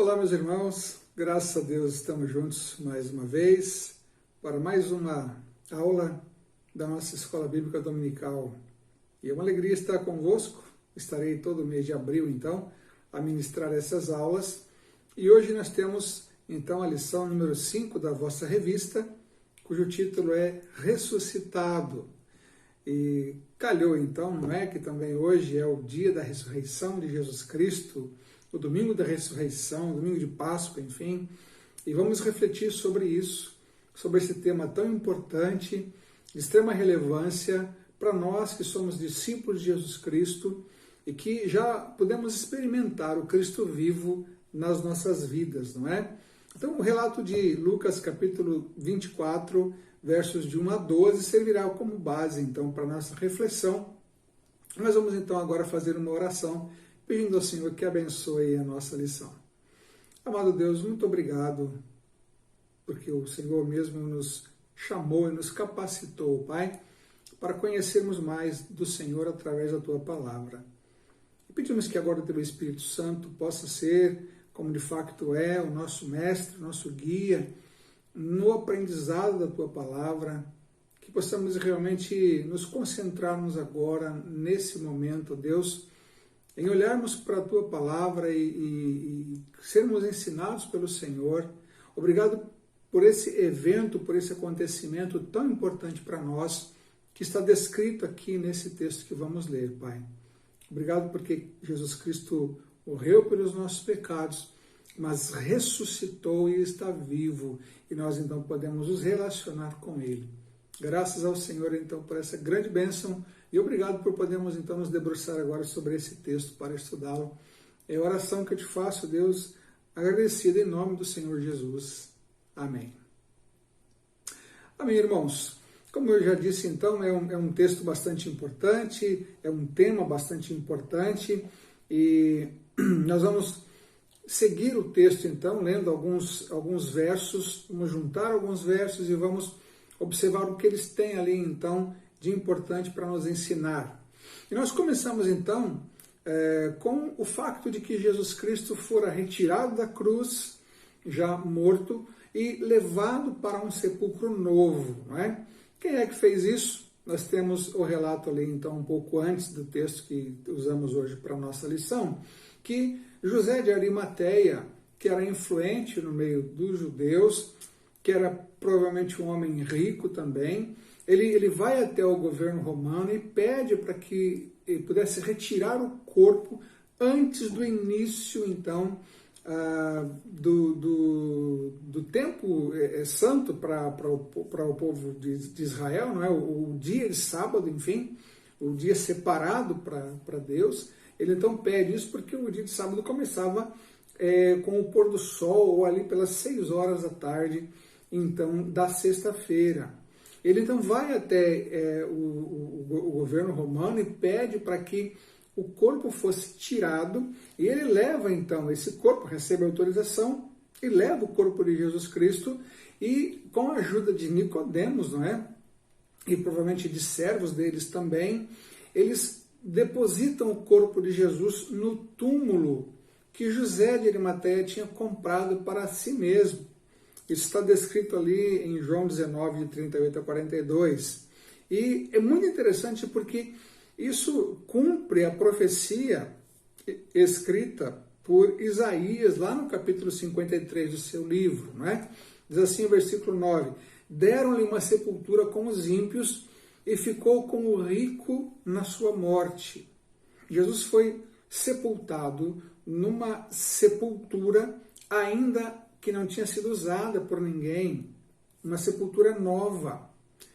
Olá, meus irmãos, graças a Deus estamos juntos mais uma vez para mais uma aula da nossa Escola Bíblica Dominical. E é uma alegria estar convosco, estarei todo mês de abril, então, a ministrar essas aulas. E hoje nós temos, então, a lição número 5 da vossa revista, cujo título é Ressuscitado. E calhou, então, não é que também hoje é o dia da ressurreição de Jesus Cristo, o domingo da ressurreição, o domingo de Páscoa, enfim, e vamos refletir sobre isso, sobre esse tema tão importante, de extrema relevância para nós que somos discípulos de Jesus Cristo e que já podemos experimentar o Cristo vivo nas nossas vidas, não é? Então, o relato de Lucas, capítulo 24, versos de 1 a 12, servirá como base, então, para a nossa reflexão. Nós vamos, então, agora fazer uma oração, pedindo ao Senhor que abençoe a nossa lição. Amado Deus, muito obrigado, porque o Senhor mesmo nos chamou e nos capacitou, Pai, para conhecermos mais do Senhor através da Tua Palavra. E pedimos que agora o Teu Espírito Santo possa ser, como de facto é, o nosso mestre, nosso guia, no aprendizado da Tua Palavra, que possamos realmente nos concentrarmos agora, nesse momento, Deus, em olharmos para a Tua Palavra e sermos ensinados pelo Senhor. Obrigado por esse evento, por esse acontecimento tão importante para nós, que está descrito aqui nesse texto que vamos ler, Pai. Obrigado porque Jesus Cristo morreu pelos nossos pecados, mas ressuscitou e está vivo, e nós então podemos nos relacionar com Ele. Graças ao Senhor, então, por essa grande bênção, e obrigado por podermos, então, nos debruçar agora sobre esse texto para estudá-lo. É a oração que eu te faço, Deus, agradecida em nome do Senhor Jesus. Amém. Amém, irmãos. Como eu já disse, então, é um texto bastante importante, é um tema bastante importante, e nós vamos seguir o texto, então, lendo alguns versos, vamos juntar alguns versos e vamos observar o que eles têm ali, então, de importante para nos ensinar. E nós começamos, então, com o facto de que Jesus Cristo fora retirado da cruz, já morto, e levado para um sepulcro novo, não é? Quem é que fez isso? Nós temos o relato ali, então, um pouco antes do texto que usamos hoje para a nossa lição, que José de Arimateia, que era influente no meio dos judeus, que era provavelmente um homem rico também, ele vai até o governo romano e pede para que ele pudesse retirar o corpo antes do início, então, do tempo santo para o povo de Israel, não é? O dia de sábado, enfim, o dia separado para Deus. Ele então pede isso porque o dia de sábado começava com o pôr do sol, ou ali pelas 6 horas da tarde, então, da sexta-feira. Ele então vai até o governo romano e pede para que o corpo fosse tirado, e ele leva então esse corpo, recebe autorização, e leva o corpo de Jesus Cristo, e com a ajuda de Nicodemos, não é? E provavelmente de servos deles também, eles depositam o corpo de Jesus no túmulo que José de Arimateia tinha comprado para si mesmo. Isso está descrito ali em João 19, de 38 a 42. E é muito interessante porque isso cumpre a profecia escrita por Isaías, lá no capítulo 53 do seu livro, não é? Diz assim o versículo 9: deram-lhe uma sepultura com os ímpios e ficou como rico na sua morte. Jesus foi sepultado numa sepultura ainda que não tinha sido usada por ninguém, uma sepultura nova.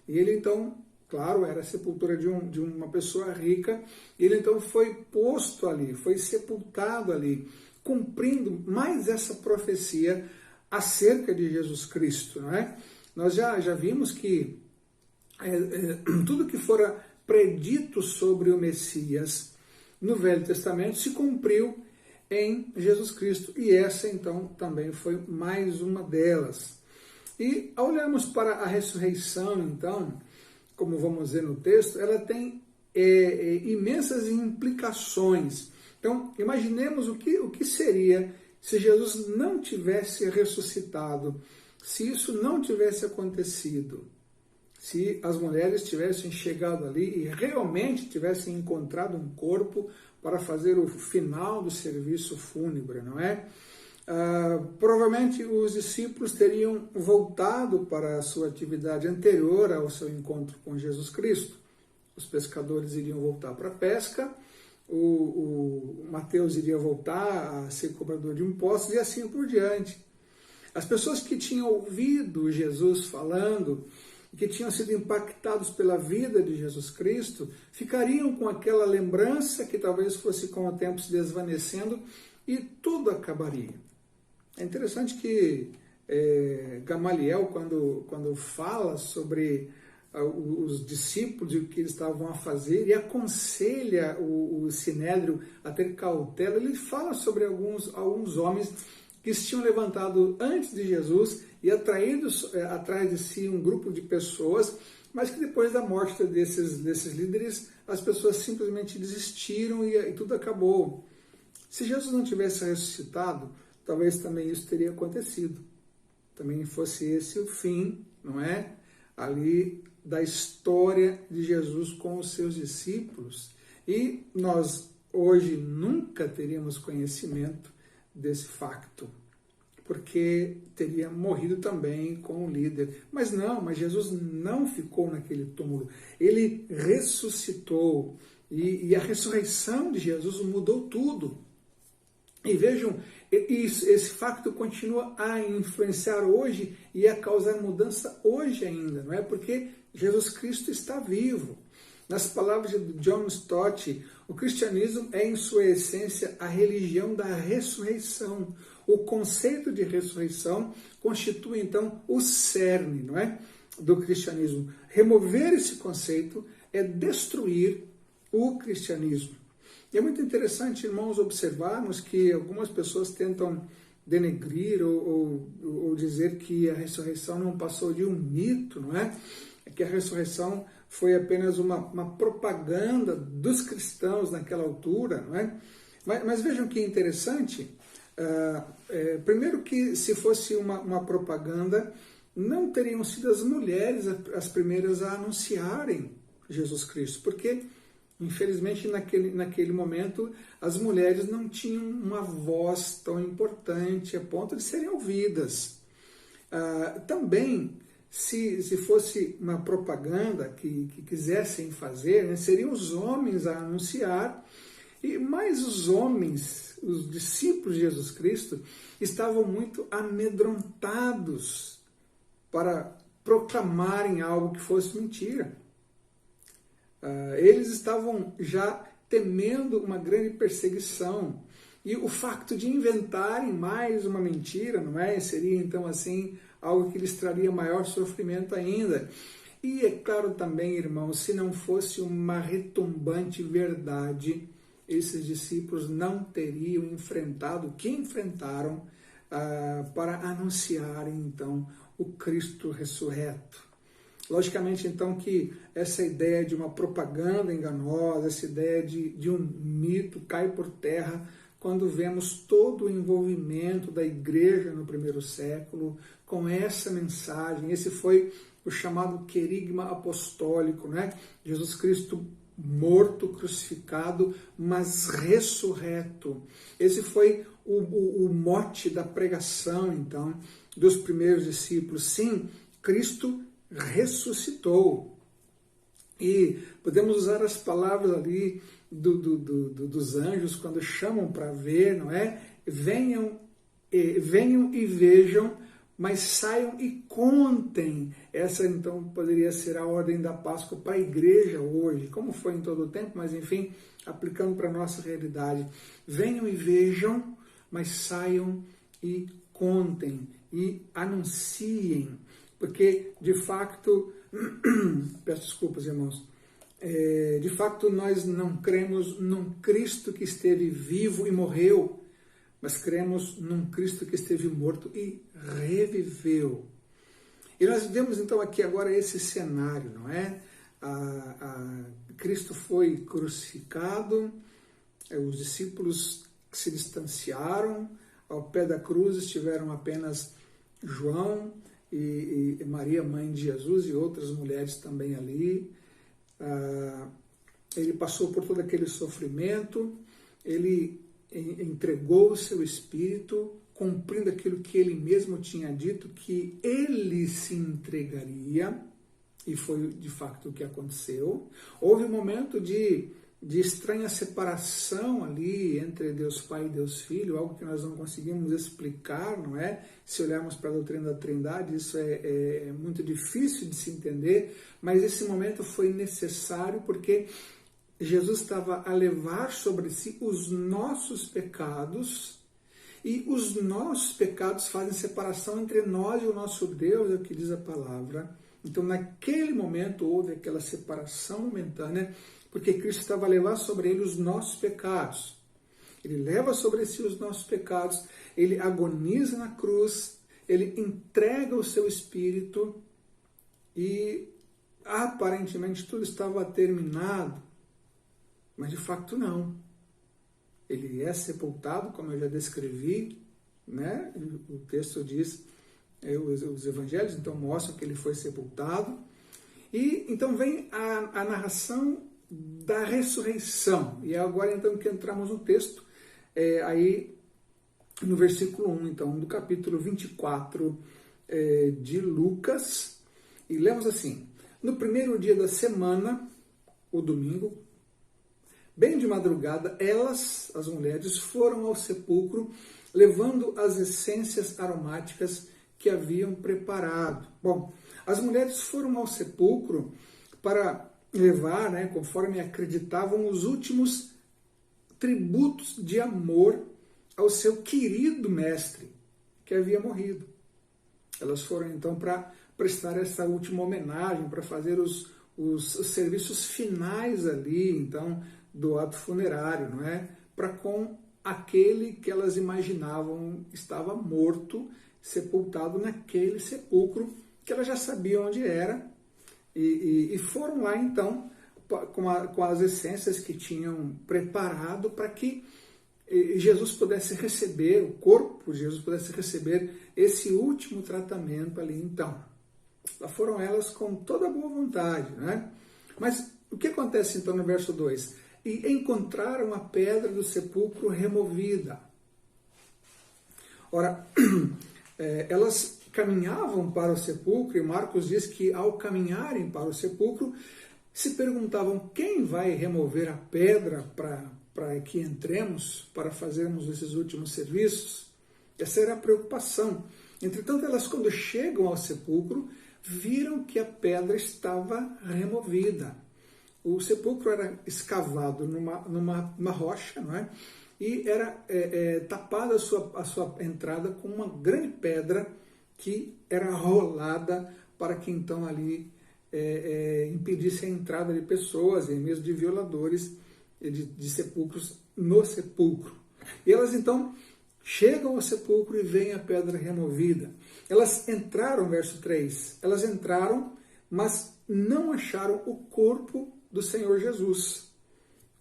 E ele então, claro, era a sepultura de uma pessoa rica, e ele então foi posto ali, foi sepultado ali, cumprindo mais essa profecia acerca de Jesus Cristo, não é? Nós já vimos que tudo que fora predito sobre o Messias no Velho Testamento se cumpriu em Jesus Cristo, e essa então também foi mais uma delas. E ao olharmos para a ressurreição, então, como vamos ver no texto, ela tem imensas implicações. Então, imaginemos o que seria se Jesus não tivesse ressuscitado, se isso não tivesse acontecido, se as mulheres tivessem chegado ali e realmente tivessem encontrado um corpo para fazer o final do serviço fúnebre, não é? Provavelmente os discípulos teriam voltado para a sua atividade anterior ao seu encontro com Jesus Cristo. Os pescadores iriam voltar para a pesca, o Mateus iria voltar a ser cobrador de impostos e assim por diante. As pessoas que tinham ouvido Jesus falando, que tinham sido impactados pela vida de Jesus Cristo, ficariam com aquela lembrança que talvez fosse com o tempo se desvanecendo e tudo acabaria. É interessante que Gamaliel, quando fala sobre os discípulos e o que eles estavam a fazer, e aconselha o Sinédrio a ter cautela, ele fala sobre alguns homens que se tinham levantado antes de Jesus e atraídos atrás de si um grupo de pessoas, mas que depois da morte desses líderes, as pessoas simplesmente desistiram e tudo acabou. Se Jesus não tivesse ressuscitado, talvez também isso teria acontecido. Também fosse esse o fim, não é? Ali da história de Jesus com os seus discípulos. E nós hoje nunca teríamos conhecimento desse facto, porque teria morrido também com o líder. Mas Jesus não ficou naquele túmulo. Ele ressuscitou. E a ressurreição de Jesus mudou tudo. E vejam, esse facto continua a influenciar hoje e a causar mudança hoje ainda, não é? Porque Jesus Cristo está vivo. Nas palavras de John Stott, o cristianismo é, em sua essência, a religião da ressurreição. O conceito de ressurreição constitui, então, o cerne, não é? Do cristianismo. Remover esse conceito é destruir o cristianismo. E é muito interessante, irmãos, observarmos que algumas pessoas tentam denegrir ou dizer que a ressurreição não passou de um mito, não é? Que a ressurreição foi apenas uma propaganda dos cristãos naquela altura, não é? Mas vejam que interessante, primeiro que se fosse uma propaganda, não teriam sido as mulheres as primeiras a anunciarem Jesus Cristo, porque infelizmente, naquele momento, as mulheres não tinham uma voz tão importante a ponto de serem ouvidas. Também, se fosse uma propaganda que quisessem fazer, né, seriam os homens a anunciar, mas os homens, os discípulos de Jesus Cristo, estavam muito amedrontados para proclamarem algo que fosse mentira. Eles estavam já temendo uma grande perseguição. E o facto de inventarem mais uma mentira, não é? Seria então assim algo que lhes traria maior sofrimento ainda. E é claro também, irmãos, se não fosse uma retumbante verdade, esses discípulos não teriam enfrentado o que enfrentaram para anunciarem então o Cristo ressurreto. Logicamente, então, que essa ideia de uma propaganda enganosa, essa ideia de um mito cai por terra quando vemos todo o envolvimento da igreja no primeiro século com essa mensagem. Esse foi o chamado querigma apostólico, né? Jesus Cristo morto, crucificado, mas ressurreto. Esse foi o mote da pregação, então, dos primeiros discípulos. Sim, Cristo ressuscitou. E podemos usar as palavras ali dos anjos quando chamam para ver, não é? Venham e vejam, mas saiam e contem. Essa então poderia ser a ordem da Páscoa para a igreja hoje, como foi em todo o tempo, mas enfim, aplicando para a nossa realidade. Venham e vejam, mas saiam e contem e anunciem. Porque, de fato, peço desculpas, irmãos, de fato nós não cremos num Cristo que esteve vivo e morreu, mas cremos num Cristo que esteve morto e reviveu. E nós vemos então aqui agora esse cenário, não é? Cristo foi crucificado, os discípulos se distanciaram, Ao pé da cruz estiveram apenas João e Maria, mãe de Jesus, e outras mulheres também ali. Ele passou por todo aquele sofrimento, ele entregou o seu espírito, cumprindo aquilo que ele mesmo tinha dito, que ele se entregaria, e foi de fato o que aconteceu. Houve um momento de estranha separação ali entre Deus Pai e Deus Filho, algo que nós não conseguimos explicar, não é? Se olharmos para a doutrina da Trindade, isso é muito difícil de se entender, mas esse momento foi necessário porque Jesus estava a levar sobre si os nossos pecados, e os nossos pecados fazem separação entre nós e o nosso Deus, é o que diz a palavra. Então, naquele momento, houve aquela separação momentânea, porque Cristo estava a levar sobre ele os nossos pecados. Ele leva sobre si os nossos pecados, ele agoniza na cruz, ele entrega o seu espírito e aparentemente tudo estava terminado, mas de fato não. Ele é sepultado, como eu já descrevi, né? O texto diz, os evangelhos então mostram que ele foi sepultado, e então vem a narração da ressurreição, e é agora então que entramos no texto, aí no versículo 1, então, do capítulo 24 de Lucas, e lemos assim: no primeiro dia da semana, o domingo, bem de madrugada, elas, as mulheres, foram ao sepulcro, levando as essências aromáticas que haviam preparado. Bom, as mulheres foram ao sepulcro para levar, né, conforme acreditavam, os últimos tributos de amor ao seu querido mestre, que havia morrido. Elas foram então para prestar essa última homenagem, para fazer os serviços finais ali, então, do ato funerário, não é? Para com aquele que elas imaginavam estava morto, sepultado naquele sepulcro que elas já sabiam onde era, e foram lá então com as essências que tinham preparado para que Jesus pudesse receber, o corpo de Jesus pudesse receber esse último tratamento ali então. Lá foram elas com toda a boa vontade, né? Mas o que acontece então no verso 2? E encontraram a pedra do sepulcro removida. Ora, elas caminhavam para o sepulcro, e Marcos diz que ao caminharem para o sepulcro, se perguntavam: quem vai remover a pedra para que entremos, para fazermos esses últimos serviços? Essa era a preocupação. Entretanto, elas, quando chegam ao sepulcro, viram que a pedra estava removida. O sepulcro era escavado numa rocha, não é? E era tapada a sua entrada com uma grande pedra que era rolada para que então ali impedisse a entrada de pessoas, e mesmo de violadores de sepulcros no sepulcro. E elas então chegam ao sepulcro e veem a pedra removida. Elas entraram, verso 3, elas entraram, mas não acharam o corpo do Senhor Jesus,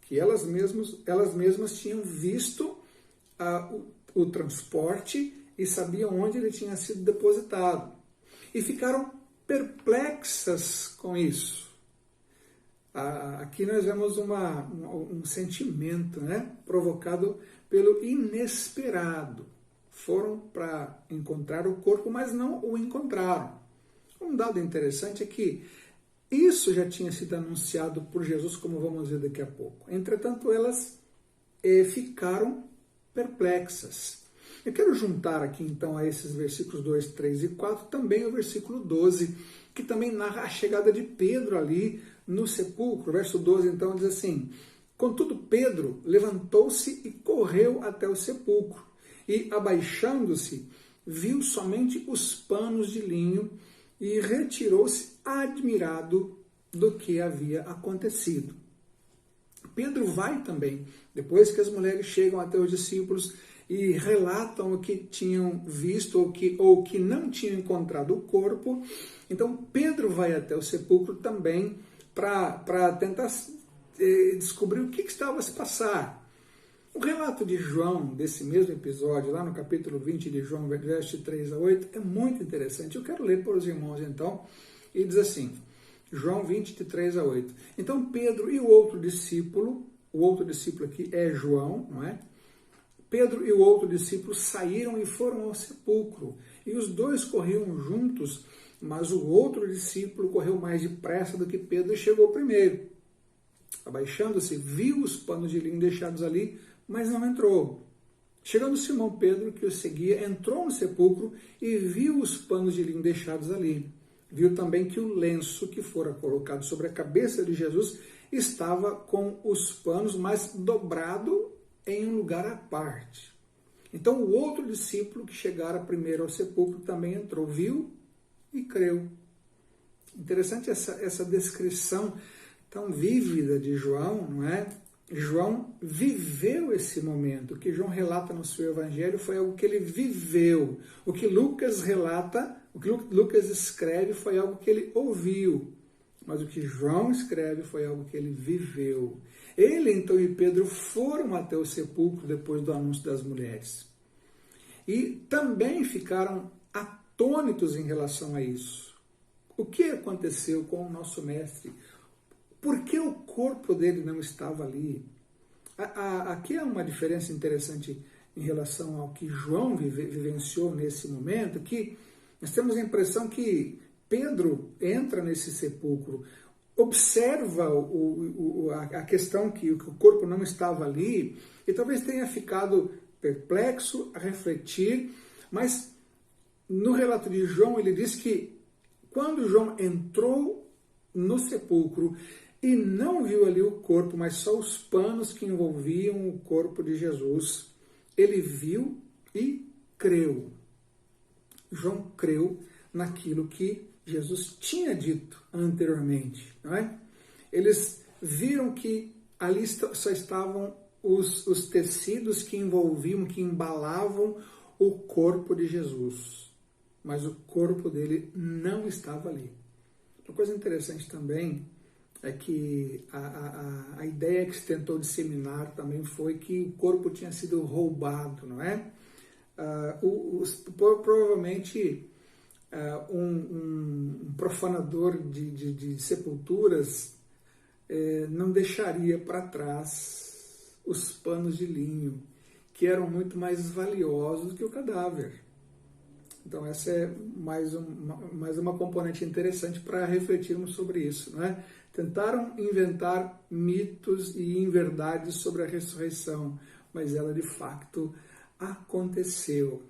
que elas mesmas tinham visto o transporte e sabiam onde ele tinha sido depositado. E ficaram perplexas com isso. Aqui nós vemos um sentimento, né, provocado pelo inesperado. Foram para encontrar o corpo, mas não o encontraram. Um dado interessante é que isso já tinha sido anunciado por Jesus, como vamos ver daqui a pouco. Entretanto, elas ficaram perplexas. Eu quero juntar aqui, então, a esses versículos 2, 3 e 4, também o versículo 12, que também narra a chegada de Pedro ali no sepulcro. O verso 12, então, diz assim: contudo, Pedro levantou-se e correu até o sepulcro, e, abaixando-se, viu somente os panos de linho, e retirou-se admirado do que havia acontecido. Pedro vai também, depois que as mulheres chegam até os discípulos e relatam o que tinham visto ou que não tinham encontrado o corpo. Então Pedro vai até o sepulcro também para tentar descobrir o que estava a se passar. O relato de João, desse mesmo episódio, lá no capítulo 20 de João, versos 3 a 8, é muito interessante. Eu quero ler para os irmãos, então, e diz assim, João 20, de 3 a 8. Então, Pedro e o outro discípulo aqui é João, não é? Pedro e o outro discípulo saíram e foram ao sepulcro, e os dois corriam juntos, mas o outro discípulo correu mais depressa do que Pedro e chegou primeiro. Abaixando-se, viu os panos de linho deixados ali, mas não entrou. Chegando Simão Pedro, que o seguia, entrou no sepulcro e viu os panos de linho deixados ali. Viu também que o lenço que fora colocado sobre a cabeça de Jesus estava com os panos, mas dobrado em um lugar à parte. Então o outro discípulo que chegara primeiro ao sepulcro também entrou, viu e creu. Interessante essa descrição tão vívida de João, não é? João viveu esse momento. O que João relata no seu evangelho foi algo que ele viveu. O que Lucas relata, o que Lucas escreve foi algo que ele ouviu. Mas o que João escreve foi algo que ele viveu. Ele, então, e Pedro foram até o sepulcro depois do anúncio das mulheres. E também ficaram atônitos em relação a isso. O que aconteceu com o nosso mestre? Por que o corpo dele não estava ali? Aqui há uma diferença interessante em relação ao que João vivenciou nesse momento, que nós temos a impressão que Pedro entra nesse sepulcro, observa a questão que o corpo não estava ali, e talvez tenha ficado perplexo a refletir, mas no relato de João ele diz que quando João entrou no sepulcro e não viu ali o corpo, mas só os panos que envolviam o corpo de Jesus, ele viu e creu. João creu naquilo que Jesus tinha dito anteriormente, não é? Eles viram que ali só estavam os tecidos que envolviam, que embalavam o corpo de Jesus, mas o corpo dele não estava ali. Uma coisa interessante também é que a ideia que se tentou disseminar também foi que o corpo tinha sido roubado, não é? Provavelmente um profanador de sepulturas não deixaria para trás os panos de linho, que eram muito mais valiosos que o cadáver. Então essa é mais uma componente interessante para refletirmos sobre isso, não é? Tentaram inventar mitos e inverdades sobre a ressurreição, mas ela de fato aconteceu.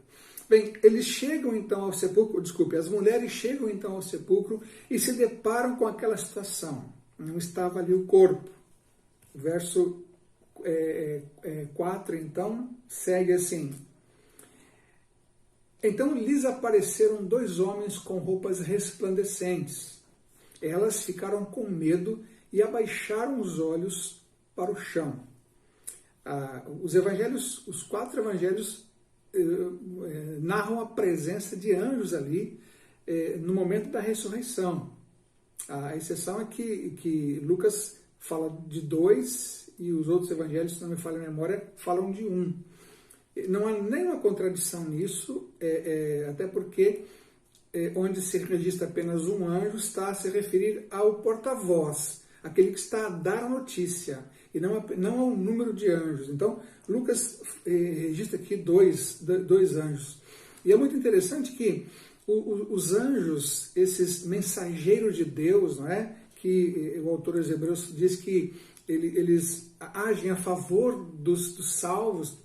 Bem, eles chegam então ao sepulcro, as mulheres chegam então ao sepulcro e se deparam com aquela situação. Não estava ali o corpo. O verso 4, então, segue assim. Então lhes apareceram 2 homens com roupas resplandecentes. Elas ficaram com medo e abaixaram os olhos para o chão. Os 4 evangelhos narram a presença de anjos ali no momento da ressurreição. A exceção é que Lucas fala de 2 e os outros evangelhos, se não me falha a memória, falam de 1. Não há nenhuma contradição nisso, até porque onde se registra apenas um anjo está a se referir ao porta-voz, aquele que está a dar a notícia, e não ao número de anjos. Então, Lucas registra aqui dois anjos. E é muito interessante que os anjos, esses mensageiros de Deus, não é? Que o autor dos Hebreus diz que eles agem a favor dos salvos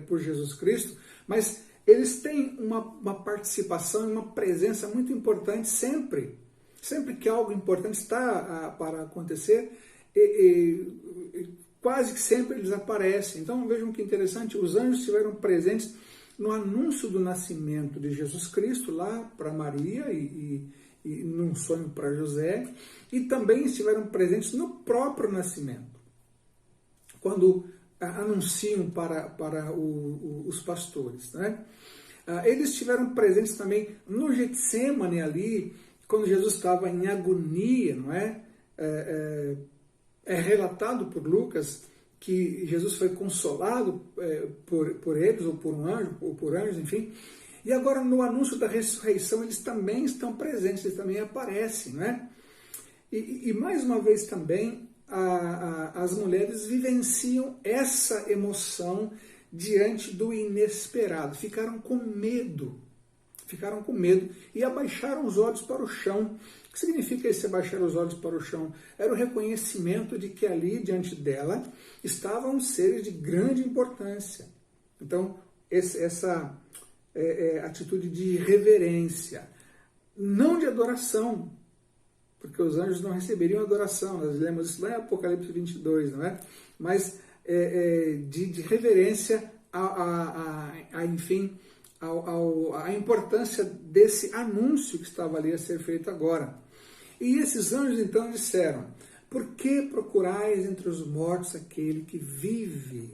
por Jesus Cristo, mas eles têm uma participação e uma presença muito importante sempre. Sempre que algo importante está para acontecer, quase que sempre eles aparecem. Então vejam que interessante, os anjos estiveram presentes no anúncio do nascimento de Jesus Cristo, lá para Maria e num sonho para José, e também estiveram presentes no próprio nascimento, quando anunciam para os pastores, né? Eles estiveram presentes também no Getsêmani ali, quando Jesus estava em agonia, não é? É relatado por Lucas que Jesus foi consolado por eles, ou por um anjo, ou por anjos, enfim. E agora no anúncio da ressurreição eles também estão presentes, eles também aparecem, né? E mais uma vez também as mulheres vivenciam essa emoção diante do inesperado, ficaram com medo e abaixaram os olhos para o chão. O que significa esse abaixar os olhos para o chão? Era o reconhecimento de que ali diante dela estavam seres de grande importância. Então, essa atitude de reverência, não de adoração, porque os anjos não receberiam adoração, nós lemos isso lá em Apocalipse 22, não é? Mas de reverência enfim, a importância desse anúncio que estava ali a ser feito agora. E esses anjos então disseram: por que procurais entre os mortos aquele que vive?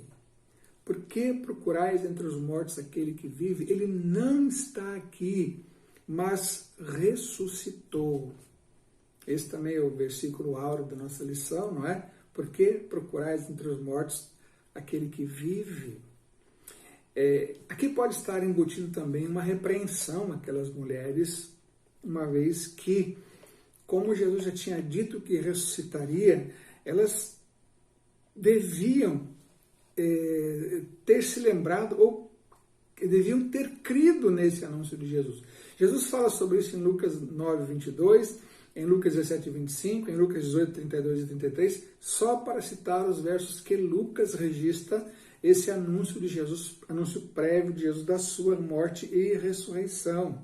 Por que procurais entre os mortos aquele que vive? Ele não está aqui, mas ressuscitou. Esse também é o versículo áureo da nossa lição, não é? Por que procurais entre os mortos aquele que vive? Aqui pode estar embutido também uma repreensão àquelas mulheres, uma vez que, como Jesus já tinha dito que ressuscitaria, elas deviam ter se lembrado ou deviam ter crido nesse anúncio de Jesus. Jesus fala sobre isso em Lucas 9, 22, em Lucas 17, 25, em Lucas 18, 32 e 33, só para citar os versos que Lucas registra esse anúncio de Jesus, anúncio prévio de Jesus da sua morte e ressurreição.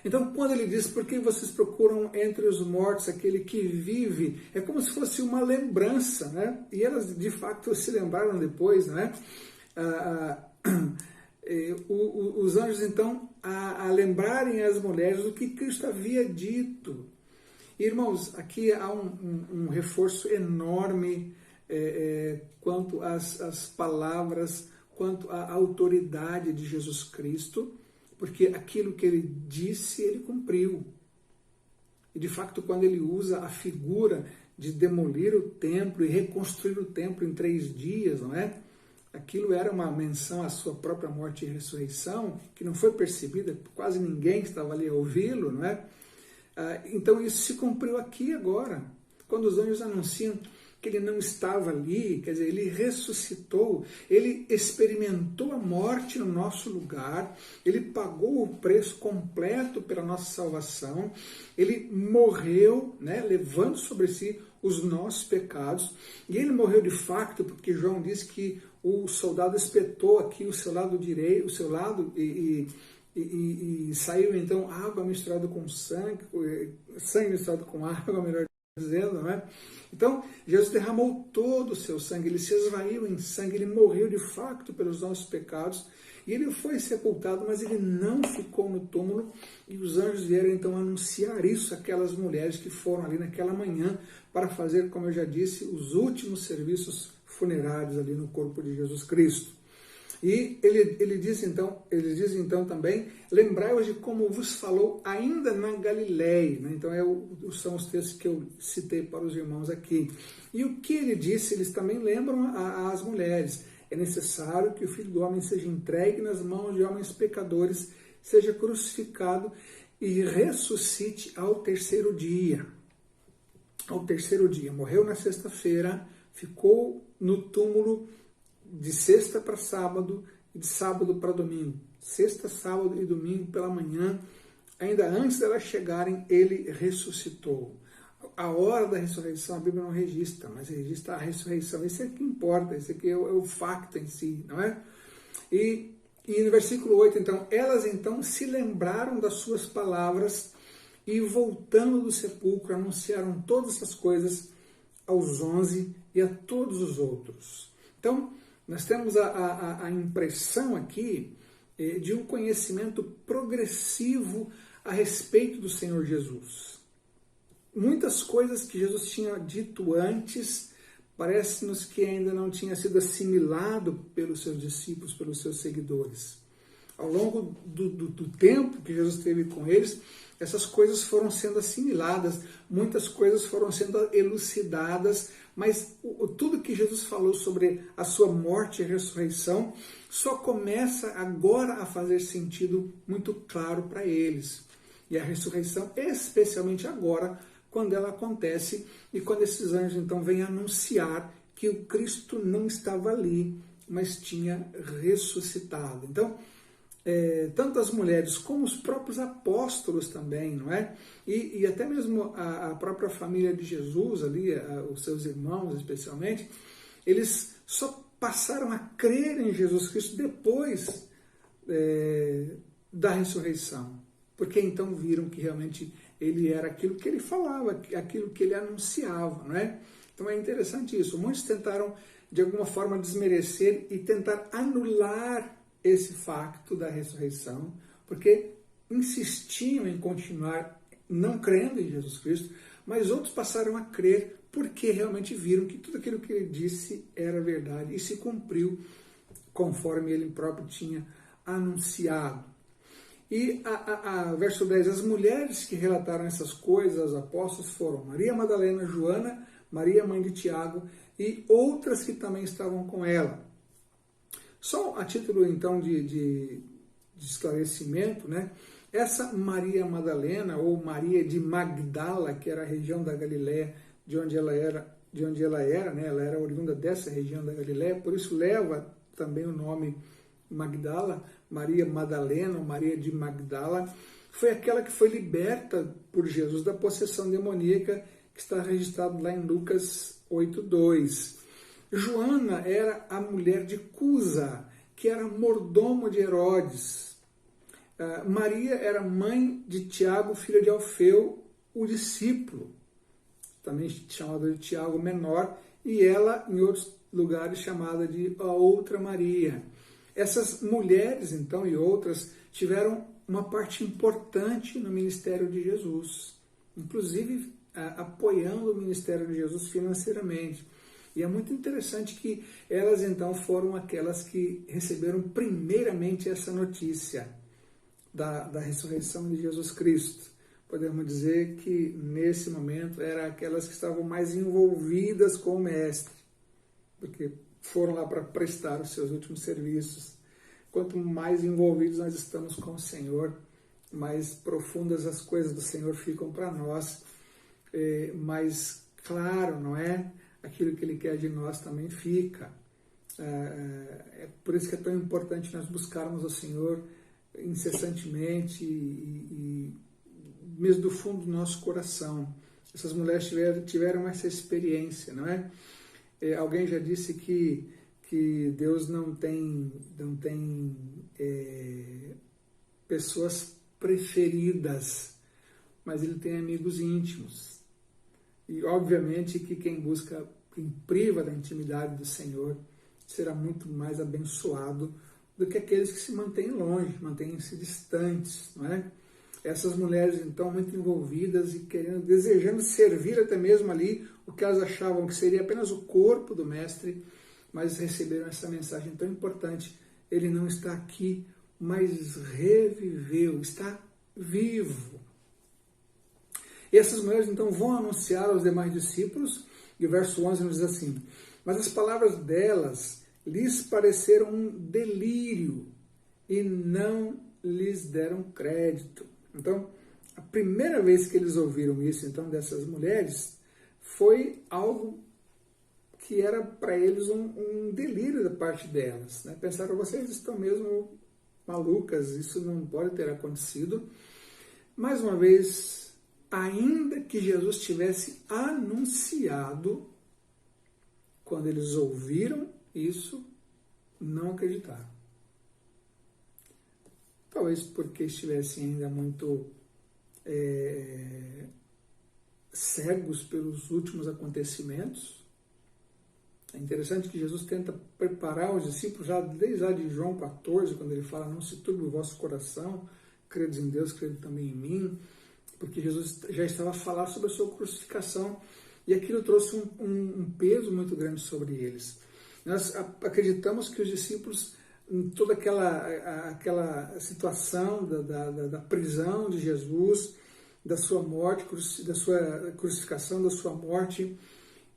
Então, quando ele diz, por que vocês procuram entre os mortos aquele que vive, é como se fosse uma lembrança, né? E elas, de fato, se lembraram depois, né? Os anjos, então, a lembrarem as mulheres do que Cristo havia dito. Irmãos, aqui há um reforço enorme quanto às palavras, quanto à autoridade de Jesus Cristo, porque aquilo que ele disse, ele cumpriu. E, de fato, quando ele usa a figura de demolir o templo e reconstruir o templo em 3 dias, não é? Aquilo era uma menção à sua própria morte e ressurreição, que não foi percebida por quase ninguém que estava ali a ouvi-lo, não é? Então isso se cumpriu aqui agora, quando os anjos anunciam que ele não estava ali, quer dizer, ele ressuscitou, ele experimentou a morte no nosso lugar, ele pagou o preço completo pela nossa salvação, ele morreu, né, levando sobre si os nossos pecados, e ele morreu de facto, porque João diz que o soldado espetou aqui o seu lado direito, o seu lado, e saiu então água misturada com sangue, sangue misturado com água, melhor dizendo, não é? Então, Jesus derramou todo o seu sangue, ele se esvaiu em sangue, ele morreu de facto pelos nossos pecados, e ele foi sepultado, mas ele não ficou no túmulo, e os anjos vieram então anunciar isso àquelas mulheres que foram ali naquela manhã para fazer, como eu já disse, os últimos serviços funerários ali no corpo de Jesus Cristo. E ele diz então também, lembrai-vos de como vos falou ainda na Galileia, né? Então são os textos que eu citei para os irmãos aqui. E o que ele disse, eles também lembram às mulheres: é necessário que o Filho do Homem seja entregue nas mãos de homens pecadores, seja crucificado e ressuscite ao 3º dia. Ao 3º dia, morreu na sexta-feira, ficou no túmulo de sexta para sábado e de sábado para domingo. Sexta, sábado e domingo pela manhã, ainda antes delas chegarem, ele ressuscitou. A hora da ressurreição a Bíblia não registra, mas registra a ressurreição. Isso é que importa, isso aqui é o facto em si, não é? E no versículo 8, então, elas então se lembraram das suas palavras e, voltando do sepulcro, anunciaram todas essas coisas aos 11 e a todos os outros. Então, nós temos a impressão aqui de um conhecimento progressivo a respeito do Senhor Jesus. Muitas coisas que Jesus tinha dito antes, parece-nos que ainda não tinha sido assimilado pelos seus discípulos, pelos seus seguidores. ao longo do tempo que Jesus esteve com eles, essas coisas foram sendo assimiladas, muitas coisas foram sendo elucidadas, mas tudo que Jesus falou sobre a sua morte e ressurreição só começa agora a fazer sentido muito claro para eles. E a ressurreição, especialmente agora, quando ela acontece e quando esses anjos então vêm anunciar que o Cristo não estava ali, mas tinha ressuscitado. Então, tanto as mulheres como os próprios apóstolos também, não é? E até mesmo a própria família de Jesus ali, os seus irmãos especialmente, eles só passaram a crer em Jesus Cristo depois da ressurreição, porque então viram que realmente ele era aquilo que ele falava, aquilo que ele anunciava, não é? Então é interessante isso. Muitos tentaram de alguma forma desmerecer e tentar anular esse facto da ressurreição, porque insistiam em continuar não crendo em Jesus Cristo, mas outros passaram a crer porque realmente viram que tudo aquilo que ele disse era verdade e se cumpriu conforme ele próprio tinha anunciado. E verso 10, as mulheres que relataram essas coisas aos apóstolos foram Maria Madalena, Joana, Maria mãe de Tiago e outras que também estavam com ela. Só a título, então, de esclarecimento, né? Essa Maria Madalena, ou Maria de Magdala, que era a região da Galiléia, de onde ela era, né? Ela era oriunda dessa região da Galiléia, por isso leva também o nome Magdala, Maria Madalena, ou Maria de Magdala, foi aquela que foi liberta por Jesus da possessão demoníaca, que está registrado lá em Lucas 8:2. Joana era a mulher de Cusa, que era mordomo de Herodes. Maria era mãe de Tiago, filho de Alfeu, o discípulo, também chamado de Tiago Menor, e ela, em outros lugares, chamada de a outra Maria. Essas mulheres, então, e outras, tiveram uma parte importante no ministério de Jesus, inclusive apoiando o ministério de Jesus financeiramente. E é muito interessante que elas, então, foram aquelas que receberam primeiramente essa notícia da ressurreição de Jesus Cristo. Podemos dizer que, nesse momento, eram aquelas que estavam mais envolvidas com o Mestre, porque foram lá para prestar os seus últimos serviços. Quanto mais envolvidos nós estamos com o Senhor, mais profundas as coisas do Senhor ficam para nós, mais claro, não é? Aquilo que Ele quer de nós também fica. É por isso que é tão importante nós buscarmos o Senhor incessantemente e mesmo do fundo do nosso coração. Essas mulheres tiveram essa experiência, não é? Alguém já disse que Deus não tem pessoas preferidas, mas Ele tem amigos íntimos. E obviamente que quem priva da intimidade do Senhor será muito mais abençoado do que aqueles que se mantêm longe, mantêm-se distantes, não é? Essas mulheres, então, muito envolvidas e desejando servir até mesmo ali o que elas achavam que seria apenas o corpo do Mestre, mas receberam essa mensagem tão importante. Ele não está aqui, mas reviveu, está vivo. E essas mulheres, então, vão anunciar aos demais discípulos, e o verso 11 nos diz assim: mas as palavras delas lhes pareceram um delírio e não lhes deram crédito. Então, a primeira vez que eles ouviram isso, então, dessas mulheres, foi algo que era para eles um delírio da parte delas, né? Pensaram, vocês estão mesmo malucas, isso não pode ter acontecido. Mais uma vez, ainda que Jesus tivesse anunciado, quando eles ouviram isso, não acreditaram. Talvez porque estivessem ainda muito cegos pelos últimos acontecimentos. É interessante que Jesus tenta preparar os discípulos, desde lá de João 14, quando ele fala, não se turbe o vosso coração, credes em Deus, credo também em mim, porque Jesus já estava a falar sobre a sua crucificação, e aquilo trouxe um peso muito grande sobre eles. Nós acreditamos que os discípulos em toda aquela situação da prisão de Jesus, da sua morte, da sua crucificação, da sua morte,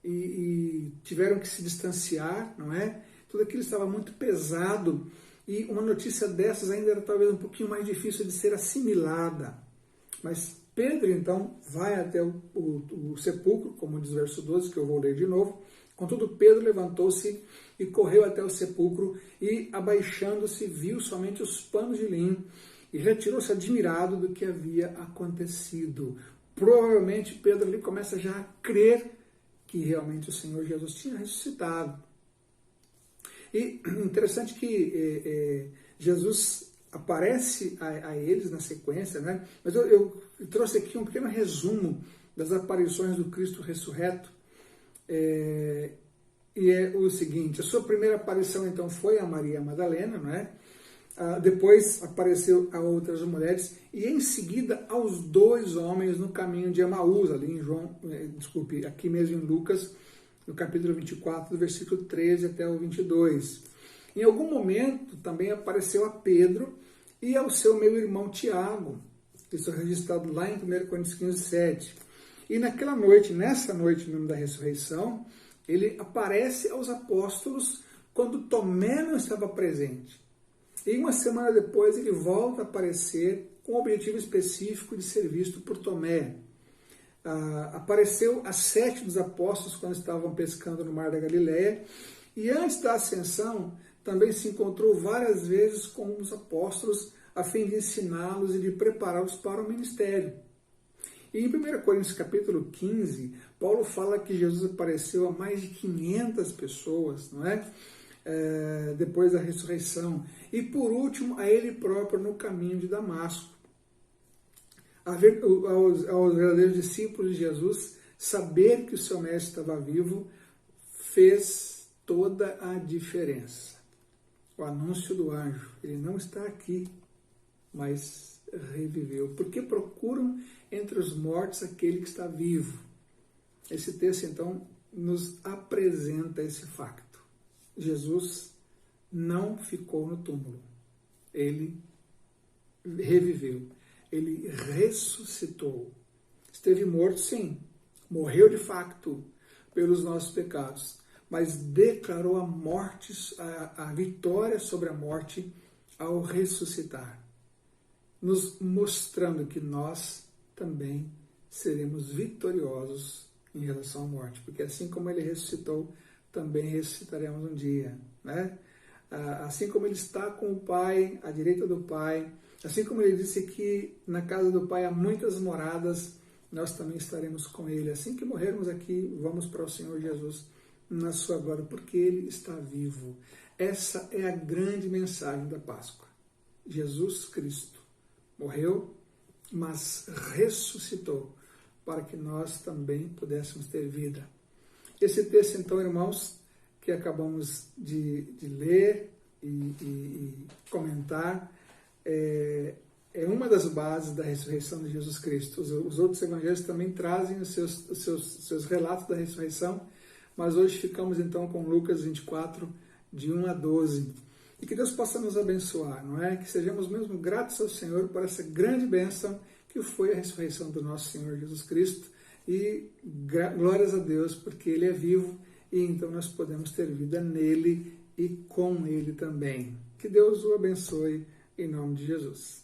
e tiveram que se distanciar, não é? Tudo aquilo estava muito pesado, e uma notícia dessas ainda era talvez um pouquinho mais difícil de ser assimilada. Mas Pedro, então, vai até o sepulcro, como diz o verso 12, que eu vou ler de novo. Contudo, Pedro levantou-se e correu até o sepulcro, e, abaixando-se, viu somente os panos de linho, e retirou-se admirado do que havia acontecido. Provavelmente Pedro ali começa já a crer que realmente o Senhor Jesus tinha ressuscitado. E interessante que Jesus aparece a eles na sequência, né? Mas eu trouxe aqui um pequeno resumo das aparições do Cristo ressurreto. E é o seguinte: a sua primeira aparição então foi a Maria Madalena, não é? Depois apareceu a outras mulheres, e em seguida aos 2 homens no caminho de Emaús, ali em aqui mesmo em Lucas, no capítulo 24, do versículo 13 até o 22. Em algum momento também apareceu a Pedro e ao seu meio-irmão Tiago, isso é registrado lá em 1 Coríntios 15, 7. E nessa noite mesmo da ressurreição, ele aparece aos apóstolos quando Tomé não estava presente. E uma semana depois ele volta a aparecer com o objetivo específico de ser visto por Tomé. Apareceu a 7 dos apóstolos quando estavam pescando no Mar da Galileia, e antes da ascensão também se encontrou várias vezes com os apóstolos a fim de ensiná-los e de prepará-los para o ministério. E em 1 Coríntios capítulo 15, Paulo fala que Jesus apareceu a mais de 500 pessoas, não é? Depois da ressurreição, e por último a ele próprio no caminho de Damasco. Aos verdadeiros discípulos de Jesus, saber que o seu mestre estava vivo fez toda a diferença. O anúncio do anjo: ele não está aqui, mas reviveu. Porque procuram entre os mortos aquele que está vivo. Esse texto então nos apresenta esse facto. Jesus não ficou no túmulo, ele reviveu, ele ressuscitou. Esteve morto, sim, morreu de facto pelos nossos pecados, mas declarou a vitória sobre a morte ao ressuscitar, nos mostrando que nós também seremos vitoriosos em relação à morte, porque assim como ele ressuscitou, também ressuscitaremos um dia, né? Assim como ele está com o Pai, à direita do Pai, assim como ele disse que na casa do Pai há muitas moradas, nós também estaremos com ele. Assim que morrermos aqui, vamos para o Senhor Jesus na sua glória, porque ele está vivo. Essa é a grande mensagem da Páscoa. Jesus Cristo morreu, mas ressuscitou, para que nós também pudéssemos ter vida. Esse texto, então, irmãos, que acabamos de ler e comentar, é uma das bases da ressurreição de Jesus Cristo. Os outros evangelhos também trazem os seus relatos da ressurreição, mas hoje ficamos, então, com Lucas 24, de 1 a 12. E que Deus possa nos abençoar, não é? Que sejamos mesmo gratos ao Senhor por essa grande bênção que foi a ressurreição do nosso Senhor Jesus Cristo. E glórias a Deus, porque Ele é vivo, e então nós podemos ter vida nele e com Ele também. Que Deus o abençoe, em nome de Jesus.